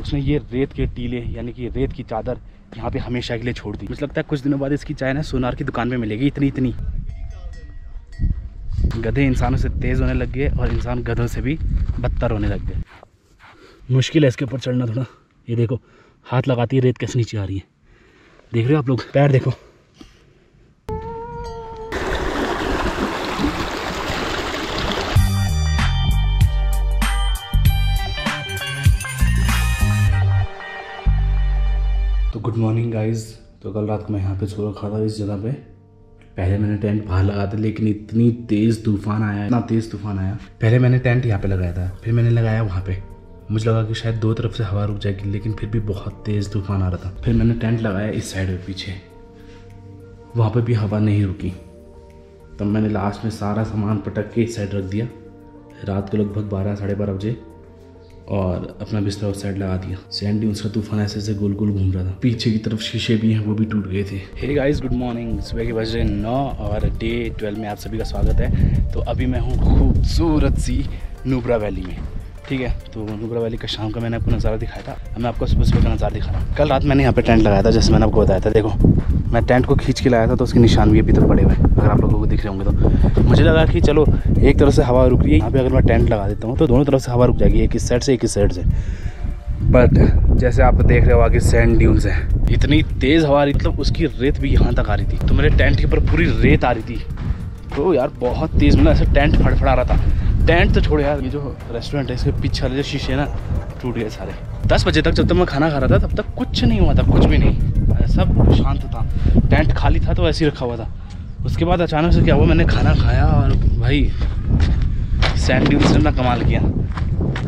उसने ये रेत के टीले यानी कि रेत की चादर यहाँ पे हमेशा के लिए छोड़ दी। मुझे लगता है कुछ दिनों बाद इसकी चाय ना सोनार की दुकान में मिलेगी। इतनी गधे इंसानों से तेज़ होने लग गए और इंसान गधों से भी बदतर होने लग गए। मुश्किल है इसके ऊपर चढ़ना थोड़ा। ये देखो हाथ लगाती है रेत कैसे नीचे आ रही है, देख रहे हो आप लोग, पैर देखो। तो गुड मॉर्निंग गाइज। तो कल रात को मैं यहाँ पे सो रखा था इस जगह पे। पहले मैंने टेंट बाहर लगाया था, लेकिन इतनी तेज़ तूफान आया, इतना तेज़ तूफान आया। पहले मैंने टेंट यहाँ पे लगाया था, फिर मैंने लगाया वहाँ पे। मुझे लगा कि शायद दो तरफ से हवा रुक जाएगी, लेकिन फिर भी बहुत तेज़ तूफान आ रहा था। फिर मैंने टेंट लगाया इस साइड में पीछे, वहाँ पे भी हवा नहीं रुकी। तब मैंने लास्ट में सारा सामान पटक के इस साइड रख दिया रात को लगभग 12 साढ़े 12 बजे, और अपना बिस्तर उस साइड लगा दिया। सैंड ड्यून्स का तूफान ऐसे ऐसे गोल गोल घूम रहा था। पीछे की तरफ शीशे भी हैं, वो भी टूट गए थे। Hey guys, good morning. सुबह के बज रहे 9 और डे 12 में आप सभी का स्वागत है। तो अभी मैं हूँ खूबसूरत सी नुब्रा वैली में, ठीक है। तो नुब्रा वैली का शाम का मैंने आपको नज़ारा दिखाया था, अब मैं आपको सुबह सुबह का नज़ारा दिखा रहा हूँ। कल रात मैंने यहाँ पे टेंट लगाया था, जैसे मैंने आपको बताया था। देखो मैं टेंट को खींच के लाया था, तो उसके निशान भी अभी तक पड़े हुए हैं, अगर आप लोगों को दिख रहे होंगे तो। मुझे लगा कि चलो एक तरफ से हवा रुक रही है, यहाँ पे अगर मैं टेंट लगा देता हूँ तो दोनों तरफ से हवा रुक जाएगी, एक इस साइड से एक इस साइड से। बट जैसे आप देख रहे हो आगे सैंड ड्यून्स हैं, इतनी तेज़ हवा आ रही, मतलब उसकी रेत भी यहाँ तक आ रही थी। तो मेरे टेंट के ऊपर पूरी रेत आ रही थी। तो यार बहुत तेज़, मतलब ऐसे टेंट फड़फड़ा रहा था। टेंट तो छोड़ो यार, ये जो रेस्टोरेंट है इसके पीछे वाले जो शीशे ना टूट गए सारे। 10 बजे तक जब तक मैं खाना खा रहा था तब तक कुछ नहीं हुआ था, कुछ भी नहीं, सब शांत था। टेंट खाली था तो ऐसे ही रखा हुआ था। उसके बाद अचानक से क्या हुआ, मैंने खाना खाया और भाई सैंड ड्यून्स ने अपना कमाल किया।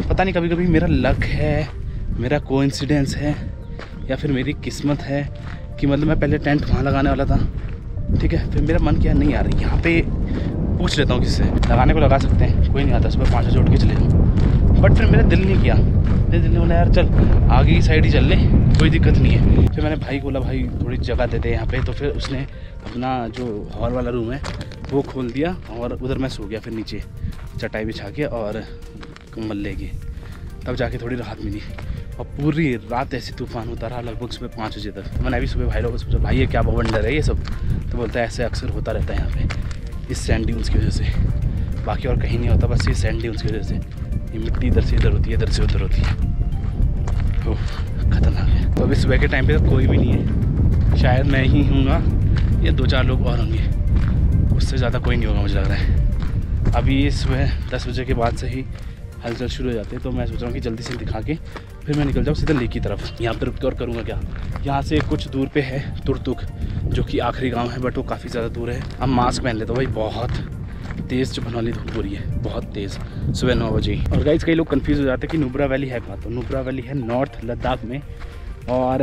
पता नहीं, कभी कभी मेरा लक है, मेरा कोइंसिडेंस है, या फिर मेरी किस्मत है कि मतलब मैं पहले टेंट वहाँ लगाने वाला था, ठीक है। फिर मेरा मन किया नहीं यार यहाँ पे पूछ लेता हूँ किससे, लगाने को लगा सकते हैं, कोई नहीं आता, सुबह 5 बजे उठ के चले जाऊँ। बट फिर मेरा दिल नहीं किया, दिल ने बोला यार चल आगे की साइड ही चल ले, कोई दिक्कत नहीं है। फिर मैंने भाई को बोला भाई थोड़ी जगह दे दे यहाँ पे। तो फिर उसने अपना जो हॉल वाला रूम है वो खोल दिया और उधर मैं सो गया। फिर नीचे चटाई बिछा के और कंबल ले गए, तब जाके थोड़ी राहत मिली। और पूरी रात ऐसे तूफान होता रहा लगभग सुबह 5 बजे तक। मैंने अभी सुबह भाई लोगों से पूछा भाई ये क्या वंडर है ये सब, तो बोलता है ऐसे अक्सर होता रहता है यहाँ पे इस सैंड ड्यून्स की वजह से, बाकी और कहीं नहीं होता, बस ये सैंड ड्यून्स की वजह से। ये मिट्टी इधर से इधर होती है, इधर से उधर होती है। ओह खतरनाक है। तो अभी सुबह के टाइम पे तो कोई भी नहीं है, शायद मैं ही हूँगा या 2-4 लोग और होंगे, उससे ज़्यादा कोई नहीं होगा मुझे लग रहा है। अभी सुबह 10 बजे के बाद से ही हलचल शुरू हो जाते हैं। तो मैं सोच रहा हूँ कि जल्दी से दिखा के फिर मैं निकल जाऊँ सीधा लेक की तरफ। यहाँ पर रुक के और करूँगा क्या, यहाँ से कुछ दूर पे है तुरतुक, जो कि आखिरी गांव है, बट वो काफ़ी ज़्यादा दूर है। अब मास्क पहन लेते भाई, बहुत तेज़ चुभन वाली धूप हो रही है, बहुत तेज़, सुबह 9 बजे ही। और गाइस कई लोग कंफ्यूज हो जाते हैं कि नुब्रा वैली है कहाँ। तो नुब्रा वैली है नॉर्थ लद्दाख में, और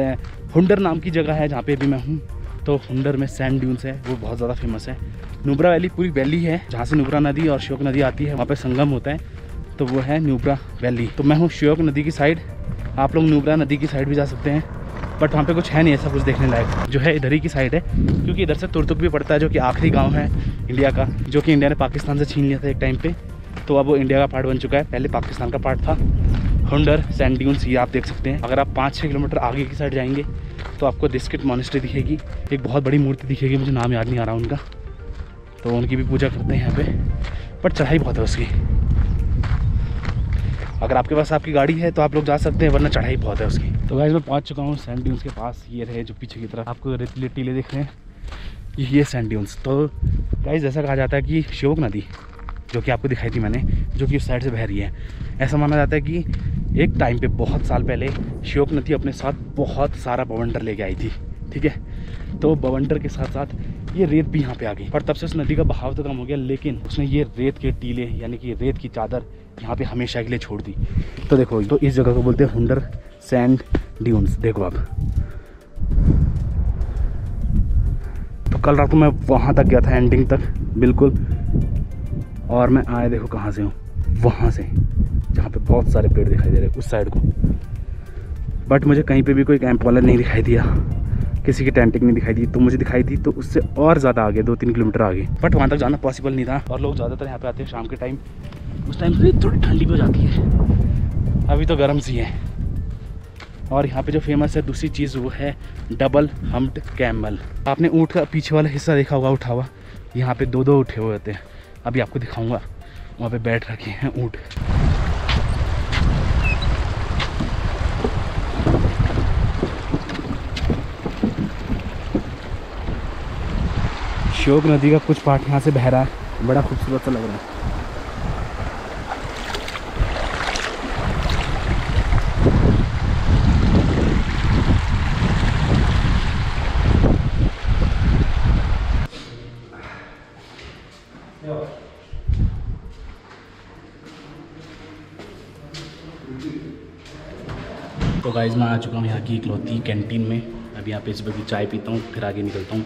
हुंडर नाम की जगह है जहाँ पे भी मैं हूँ। तो हुंडर में सैंड ड्यून्स है, वो बहुत ज़्यादा फेमस है। नुब्रा वैली पूरी वैली है जहाँ से नुब्रा नदी और श्योक नदी आती है, वहाँ पर संगम होता है, तो वो है नुब्रा वैली। तो मैं हूँ श्योक नदी की साइड, आप लोग नुब्रा नदी की साइड भी जा सकते हैं, बट वहाँ पे कुछ है नहीं ऐसा कुछ देखने लायक। जो है इधर ही की साइड है, क्योंकि इधर से तुरतुक भी पड़ता है, जो कि आखिरी गांव है इंडिया का, जो कि इंडिया ने पाकिस्तान से छीन लिया था एक टाइम पे। तो अब वो इंडिया का पार्ट बन चुका है, पहले पाकिस्तान का पार्ट था। हुंडर सैंड ड्यून्स ये आप देख सकते हैं। अगर आप 5-6 किलोमीटर आगे की साइड जाएंगे तो आपको दिस्किट मॉनेस्ट्री दिखेगी, एक बहुत बड़ी मूर्ति दिखेगी, मुझे नाम याद नहीं आ रहा उनका, तो उनकी भी पूजा करते हैं यहाँ पे। बट चढ़ाई बहुत है उसकी, अगर आपके पास आपकी गाड़ी है तो आप लोग जा सकते हैं, वरना चढ़ाई बहुत है उसकी। तो गाइस मैं पहुंच चुका हूँ सैंड ड्यून्स के पास। ये रहे जो पीछे की तरफ आपको रेतीले टीले दिख रहे हैं, ये सैंड ड्यून्स। तो गाइस जैसा कहा जाता है कि श्योक नदी जो कि आपको दिखाई थी मैंने, जो कि उस साइड से बह रही है, ऐसा माना जाता है कि एक टाइम पे बहुत साल पहले श्योक नदी अपने साथ बहुत सारा बवंडर लेके आई थी, ठीक है। तो बवंडर के साथ साथ ये रेत भी यहाँ पे आ गई, पर तब से उस नदी का बहाव तो कम हो गया, लेकिन उसने ये रेत के टीले यानी कि रेत की चादर यहाँ पे हमेशा के लिए छोड़ दी। तो देखो, तो इस जगह को बोलते हैं हुंडर सैंड ड्यून्स। देखो आप, तो कल रात को मैं वहाँ तक गया था, एंडिंग तक बिल्कुल, और मैं आया देखो कहाँ से हूँ, वहाँ से, जहाँ पे बहुत सारे पेड़ दिखाई दे रहे हैं उस साइड को। बट मुझे कहीं पे भी कोई कैंप वाला नहीं दिखाई दिया, किसी की टेंटिंग नहीं दिखाई दी। तो मुझे दिखाई दी तो उससे और ज़्यादा आगे 2-3 किलोमीटर आगे, बट वहाँ तक जाना पॉसिबल नहीं था। और लोग ज़्यादातर यहाँ पे आते हैं शाम के टाइम, उस टाइम पे थोड़ी ठंडी हो जाती है, अभी तो गर्म सी है। और यहाँ पे जो फेमस है दूसरी चीज़ वो है डबल हम्प्ड कैमल। आपने ऊँट का पीछे वाला हिस्सा देखा होगा उठा हुआ, यहाँ पे दो उठे हुए होते हैं। अभी आपको दिखाऊंगा, वहाँ पे बैठ रखे हैं ऊँट। श्योक नदी का कुछ पार्ट यहाँ से बह रहा है, बड़ा खूबसूरत सा लग रहा है। तो गाइस मैं आ चुका हूँ यहाँ की इकलौती कैंटीन में। अभी यहाँ पे इस बगी चाय पीता हूँ, फिर आगे निकलता हूँ।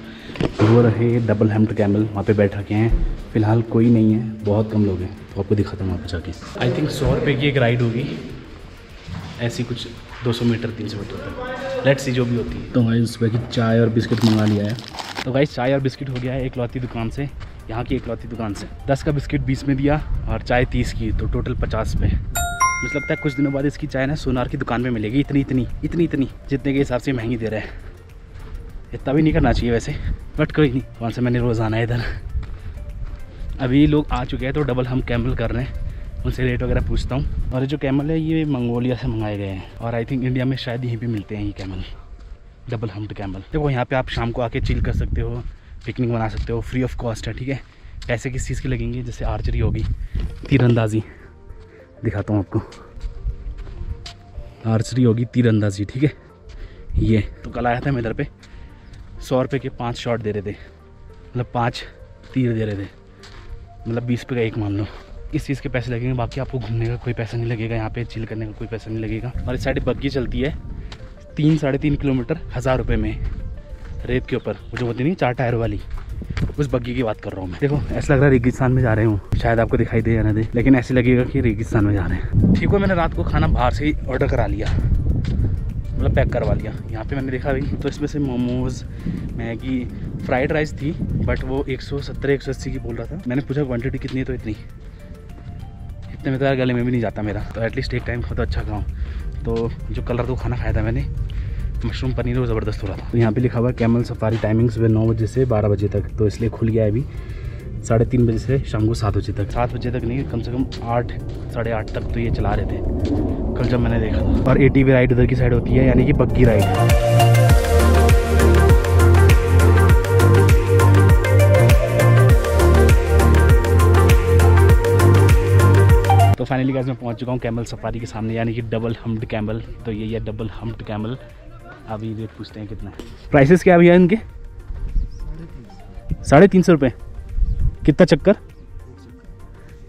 वो रहे डबल हम्प्ड कैमल, वहाँ पे बैठ रखे हैं। फ़िलहाल कोई नहीं है, बहुत कम लोग हैं, तो आपको दिखाता हूँ वहाँ पे जाके। आई थिंक 100 रुपये की एक राइड होगी, ऐसी कुछ 200 मीटर 300 मीटर तक, लेट्स सी जो भी होती है। तो गाइस सुबह की चाय और बिस्किट मंगा लिया है। तो गाइस चाय और बिस्किट हो गया है इकलौती दुकान से, यहाँ की इकलौती दुकान से। 10 का बिस्किट 20 में दिया और चाय 30 की, तो टोटल 50 पे। मुझे लगता है कुछ दिनों बाद इसकी चाय ना सोनार की दुकान में मिलेगी, इतनी जितने के हिसाब से महंगी दे रहे हैं। इतना भी नहीं करना चाहिए वैसे, बट कोई नहीं, कौन से मैंने रोज़ आना है इधर। अभी लोग आ चुके हैं तो डबल हम कैमल कर रहे हैं, उनसे रेट वगैरह पूछता हूँ। और ये जो कैमल है ये मंगोलिया से मंगाए गए हैं, और आई थिंक इंडिया में शायद यहीं पे मिलते हैं ये कैमल, डबल हम्प्ड कैमल। देखो यहाँ पे आप शाम को आके चिल कर सकते हो, पिकनिक बना सकते हो, फ्री ऑफ कॉस्ट है, ठीक है। पैसे किस चीज़ के लगेंगे, जैसे आर्चरी होगी, तीरंदाजी दिखाता हूँ आपको, आर्चरी होगी, तीरंदाजी, ठीक है। ये तो कल आया था मैं इधर पे, 100 रुपये के 5 शॉट दे रहे थे, मतलब 5 तीर दे रहे थे, मतलब 20 रुपये का एक मान लो। इस चीज़ के पैसे लगेंगे, बाकी आपको घूमने का कोई पैसा नहीं लगेगा, यहाँ पे चिल करने का कोई पैसा नहीं लगेगा। और इस साइड बग्गी चलती है 3-3.5 किलोमीटर 1000 रुपये में, रेत के ऊपर, वो जो होती नहीं 4 टायर वाली, उस बग्गी की बात कर रहा हूँ मैं। देखो ऐसा लग रहा है रेगिस्तान में जा रहे हूँ, शायद आपको दिखाई दे या ना दे, लेकिन ऐसे लगेगा कि रेगिस्तान में जा रहे हैं। ठीक है, मैंने रात को खाना बाहर से ही ऑर्डर करा लिया, मतलब पैक करवा लिया। यहाँ पे मैंने देखा भाई, तो इसमें से मोमोज़, मैगी, फ्राइड राइस थी, बट वो 170-180 की बोल रहा था। मैंने पूछा क्वांटिटी कितनी है, तो इतने में तो यार गले में भी नहीं जाता मेरा, तो एटलीस्ट एक टाइम तो अच्छा खाऊँ। तो जो कलर तो खाना खाया था मैंने, मशरूम पनीर, वो ज़बरदस्त हो रहा था। तो यहाँ पे लिखा हुआ है कैमल सफारी टाइमिंग सुबह 9 बजे से 12 बजे तक, तो इसलिए खुल गया है अभी 3:30 बजे से शाम को 7 बजे तक। 7 बजे तक नहीं, कम से कम 8 साढ़े 8 तक तो ये चला रहे थे कल जब मैंने देखा था। और ATV राइड उधर की साइड होती है, यानी कि बग्गी राइड। तो फाइनली गाइस मैं पहुंच चुका हूं कैमल सफारी के सामने, यानी कि डबल हम्प्ड कैमल। तो ये है डबल हम्प्ड कैमल। अभी रेट पूछते हैं कितना है, प्राइसेस क्या भैया इनके? 350 रुपये। कितना चक्कर?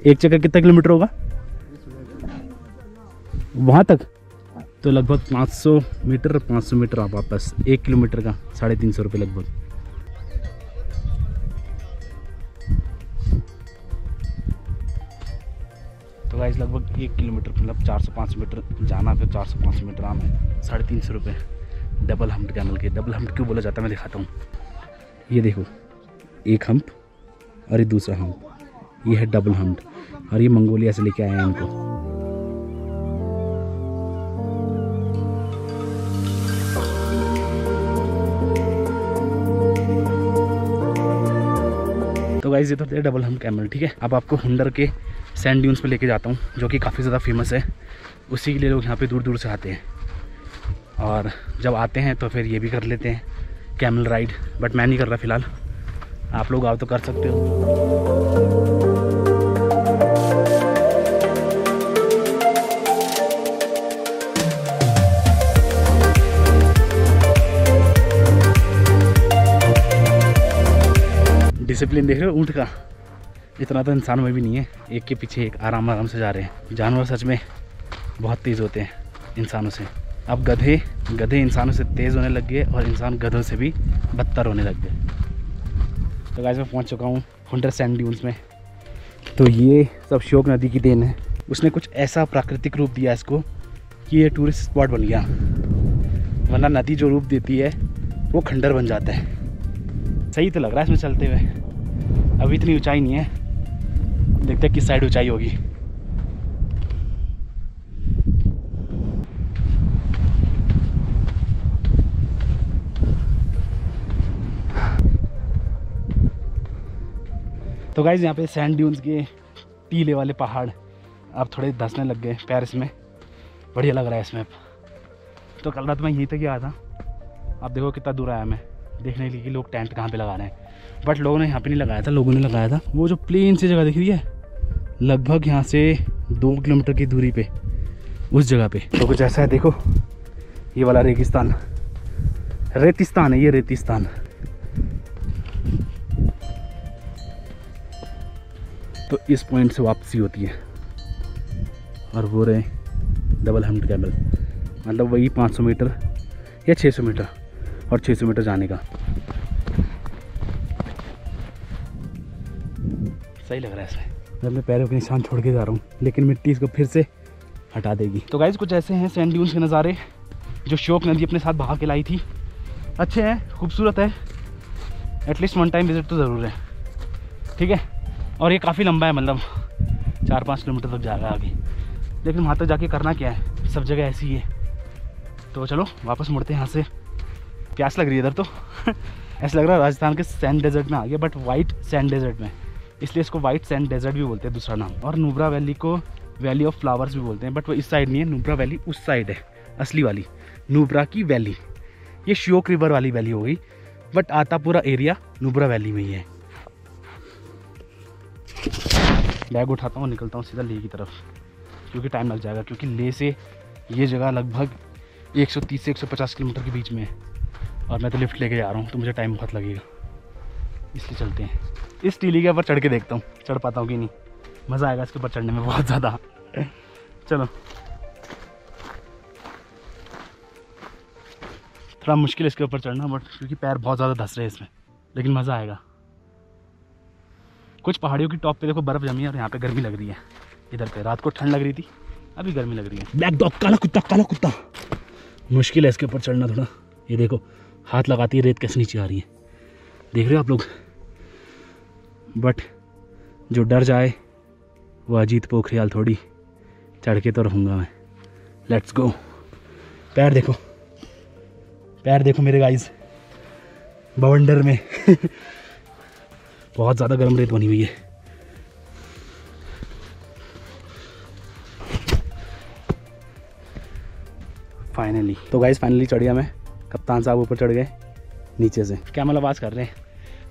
एक चक्कर कितना किलोमीटर होगा वहाँ तक? तो लगभग 500 मीटर आप वापस, 1 किलोमीटर का 350 रुपये लगभग। तो गाइस लगभग 1 किलोमीटर, मतलब 405 मीटर जाना, फिर 405 मीटर आना, 350 रुपये डबल हम्प्ड कैमल के। डबल हम्प्ड क्यों बोला जाता है मैं दिखाता हूँ। ये देखो, एक हम्प और ये दूसरा हम्प, ये है डबल हम्प्ड, और ये मंगोलिया से लेके आए हैं इनको। तो गाइस ये तो थे डबल हम्प्ड कैमल, ठीक है। अब आपको हुंडर के सैंड ड्यून्स पे लेके जाता हूँ, जो कि काफ़ी ज़्यादा फेमस है, उसी के लिए लोग यहाँ पे दूर दूर से आते हैं। और जब आते हैं तो फिर ये भी कर लेते हैं कैमल राइड, बट मैं नहीं कर रहा फ़िलहाल। आप लोग आओ तो कर सकते हो। डिसिप्लिन देख रहे हो ऊँट का, इतना तो इंसानों में भी नहीं है, एक के पीछे एक आराम से जा रहे हैं। जानवर सच में बहुत तेज़ होते हैं इंसानों से। अब गधे इंसानों से तेज़ होने लग गए, और इंसान गधों से भी बदतर होने लग गए। तो गाइस मैं पहुंच चुका हूँ हुंडर सैंड ड्यून्स में। तो ये सब श्योक नदी की देन है, उसने कुछ ऐसा प्राकृतिक रूप दिया इसको कि ये टूरिस्ट स्पॉट बन गया, वरना नदी जो रूप देती है वो खंडर बन जाता है। सही तो लग रहा है इसमें चलते हुए। अभी इतनी ऊंचाई नहीं है, देखते हैं किस साइड ऊंचाई होगी। तो गाइस यहाँ पे सैंड ड्यून्स के टीले वाले पहाड़ अब थोड़े धंसने लग गए पैर इसमें, बढ़िया लग रहा है इसमें। तो कल रात मैं यहीं तक ही आया था। अब देखो कितना दूर आया मैं देखने के लिए कि लोग टेंट कहाँ पे लगा रहे हैं, बट लोगों ने यहाँ पे नहीं लगाया था, लोगों ने लगाया था वो जो प्लेन सी जगह दिख रही है लगभग यहाँ से 2 किलोमीटर की दूरी पे, उस जगह पे। तो कुछ ऐसा है, देखो ये वाला रेगिस्तान, रेतिस्तान है ये, रेतिस्तान। तो इस पॉइंट से वापसी होती है और वो रहे डबल हम्ड कैमल, मतलब वही 500 मीटर या 600 मीटर और 600 मीटर जाने का। सही लग रहा है इसमें। मैं अपने पैरों के निशान छोड़ के जा रहा हूँ, लेकिन मिट्टी इसको फिर से हटा देगी। तो गाइस कुछ ऐसे हैं सैंड ड्यून्स के नज़ारे जो श्योक नदी अपने साथ बहा के लाई थी। अच्छे हैं, खूबसूरत है, एटलीस्ट 1 टाइम विजिट तो ज़रूर है। ठीक है, और ये काफ़ी लंबा है, मतलब 4-5 किलोमीटर तक जाएगा आगे, लेकिन वहाँ तक जाके करना क्या है, सब जगह ऐसी ही है। तो चलो वापस मुड़ते हैं यहाँ से। प्यास लग रही है इधर तो ऐसा लग रहा है राजस्थान के सैंड डेजर्ट में आ गया, बट वाइट सैंड डेजर्ट में, इसलिए इसको वाइट सैंड डेजर्ट भी बोलते हैं, दूसरा नाम। और नुब्रा वैली को वैली ऑफ फ्लावर्स भी बोलते हैं, बट वो इस साइड नहीं है, नुब्रा वैली उस साइड है, असली वाली नुब्रा की वैली। ये श्योक रिवर वाली वैली हो गई, बट आता पूरा एरिया नुब्रा वैली में ही है। बैग उठाता हूँ, निकलता हूँ सीधा लेह की तरफ, क्योंकि टाइम लग जाएगा, क्योंकि लेह से ये जगह लगभग 130 से 150 किलोमीटर के बीच में है, और मैं तो लिफ्ट लेके जा रहा हूँ, तो मुझे टाइम बहुत लगेगा, इसलिए चलते हैं। इस टीली के ऊपर चढ़ के देखता हूँ चढ़ पाता हूँ कि नहीं, मज़ा आएगा इसके ऊपर चढ़ने में बहुत ज़्यादा। चलो, थोड़ा मुश्किल है इसके ऊपर चढ़ना, बट क्योंकि पैर बहुत ज़्यादा धंस रहे हैं इसमें, लेकिन मज़ा आएगा। कुछ पहाड़ियों की टॉप पे देखो बर्फ़ जमी है, और यहाँ पे गर्मी लग रही है। इधर पे रात को ठंड लग रही थी, अभी गर्मी लग रही है। ब्लैक डॉग, काला कुत्ता, काला कुत्ता। मुश्किल है इसके ऊपर चढ़ना थोड़ा। ये देखो हाथ लगाती है, रेत कैसे नीचे आ रही है, देख रहे हो आप लोग। बट जो डर जाए वो अजीत पोखरियाल थोड़ी, चढ़ के तो रहूँगा मैं। Let's go. पैर देखो, पैर देखो मेरे गाइस, बवंडर में बहुत ज़्यादा गर्म रेत बनी हुई है। फाइनली, तो गाइस फाइनली चढ़ गया मैं। कप्तान साहब ऊपर चढ़ गए नीचे से, कैमल आवाज़ कर रहे हैं,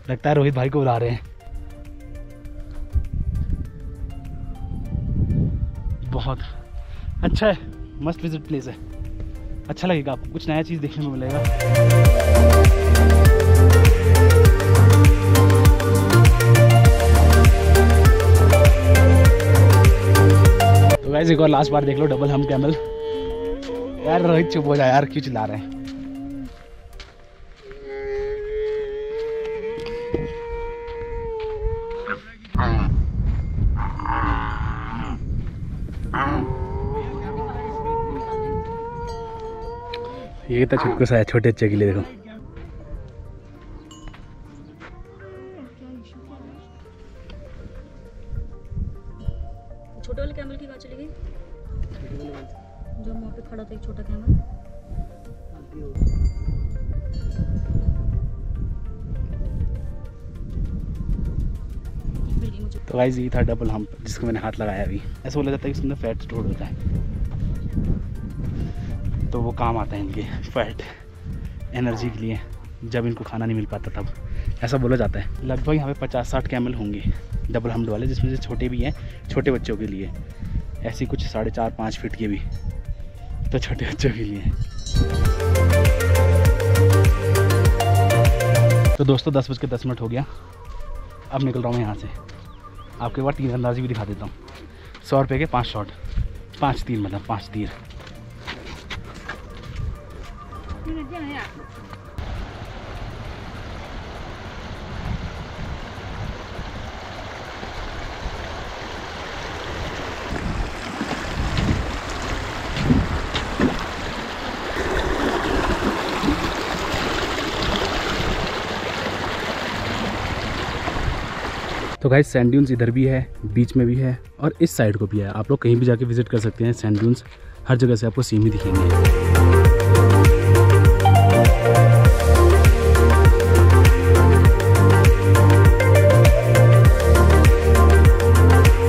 लगता है रोहित भाई को बुला रहे हैं। बहुत अच्छा है, मस्त विजिट प्लेस है, अच्छा लगेगा आपको, कुछ नया चीज़ देखने को मिलेगा। तो गाइस एक और लास्ट बार देख लो डबल हम्ड कैमल। यार रोहित चुप हो जाए यार, क्यों चिल्ला रहे हैं। ये तो छुटकू सा है, छोटे बच्चे के लिए। देखो छोटे वाले कैमल की बात चली गई, जो वहाँ पे खड़ा था एक छोटा कैमल। तो गाइस ये था डबल हम्प, जिसको मैंने हाथ लगाया अभी। ऐसा बोला जाता है कि इसमें फैट स्टोर होता है, तो वो काम आता है इनके फैट एनर्जी के लिए, जब इनको खाना नहीं मिल पाता तब, ऐसा बोला जाता है। लगभग यहाँ पे 50-60 कैमल होंगे डबल हम्ड वाले, जिसमें से छोटे भी हैं, छोटे बच्चों के लिए, ऐसी कुछ 4.5-5 फीट के भी, तो छोटे बच्चों के लिए। तो दोस्तों 10:10 हो गया, अब निकल रहा हूँ यहाँ से। आपके बाद तीरंदाजी भी दिखा देता हूँ। 100 रुपये के 5 शॉट, 5 तीर, मतलब 5 तीर। तो गाइस सैंड ड्यून्स इधर भी है, बीच में भी है, और इस साइड को भी है। आप लोग कहीं भी जाके विजिट कर सकते हैं। सैंड ड्यून्स हर जगह से आपको सेम ही दिखेंगे।